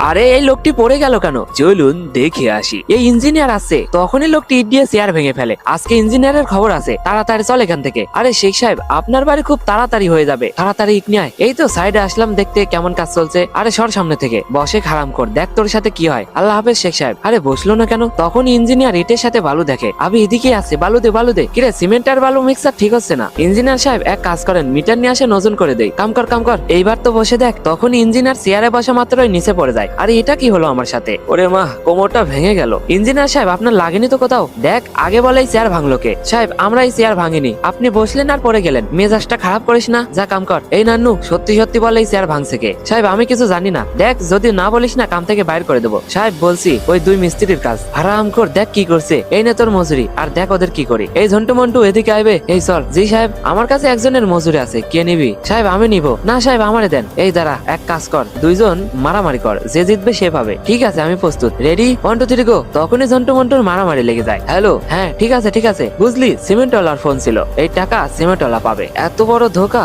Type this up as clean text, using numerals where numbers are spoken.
আরে এই লোকটি পড়ে গেল কেন? চলুন দেখে আসি। এই ইঞ্জিনিয়ার আসছে, তখনই লোকটি ইট দিয়ে চেয়ার ভেঙে ফেলে। আজকে ইঞ্জিনিয়ারের খবর আছে, তাড়াতাড়ি চল এখান থেকে। আরে শেখ সাহেব, আপনার বাড়ি খুব তাড়াতাড়ি হয়ে যাবে, তাড়াতাড়ি ইট নিয়ে আয়। এই তো সাইডে আসলাম দেখতে কেমন কাজ চলছে। আরে সর সামনে থেকে, বসে খারাম কর, দেখ তোর সাথে কি হয়। আল্লাহ হাফেজ শেখ সাহেব। আরে বসলো না কেন? তখন ইঞ্জিনিয়ার ইটের সাথে বালু দেখে। আবি এদিকে আছে, বালু দে বালু দে। কিরে সিমেন্ট আর বালু মিক্সার ঠিক হচ্ছে না। ইঞ্জিনিয়ার সাহেব এক কাজ করেন, মিটার নিয়ে আসে নজন করে দেই। কাম কর কাম কর, এইবার তো বসে দেখ। তখন ইঞ্জিনিয়ার চেয়ারে বসা মাত্রই নিচে পড়ে যায়। আরে এটা কি হলো আমার সাথে? ওরে মা, কোমরটা ভেঙে গেল। ইঞ্জিনিয়ার সাহেব আপনার লাগেনি তো কোথাও? দেখ আগে বলে এই চেয়ার ভাঙলো কে? সাহেব আমরা এই চেয়ার ভাঙিনি, আপনি বসলেন আর পড়ে গেলেন। মেজাজটা খারাপ করিস না, যা কাম কর। এই নান্নু সত্যি সত্যি বলে এই চেয়ার ভাঙছে কে? সাহেব আমি কিছু জানি না, দেখ যদি না বলিস না কাম থেকে বাইর করে দেবো। সাহেব বলছি ওই দুই মিস্ত্রির কাজ। হারাম কর, দেখ কি করছে। এই নে তোর মজুরি, আর দেখ ওদের কি করি। এই ঝন্টু মন্টু এদিকে আইবে। এই চল। জি সাহেব আমার কাছে একজনের মজুরি আছে, কে নিবি? সাহেব আমি নিব না সাহেব, আমারে দেন। এই দাঁড়া, এক কাজ কর, দুইজন মারামারি কর, যে জিতবে সে পাবে। ঠিক আছে আমি প্রস্তুত, রেডি 1 2 3 গো। তখনই ঝন্টু মন্টুর মারামারি লেগে যায়। হ্যালো, হ্যাঁ ঠিক আছে ঠিক আছে, বুঝলি সিমেন্টওয়ালার ফোন ছিল, এই টাকা সিমেন্টওয়ালা পাবে। এত বড় ধোকা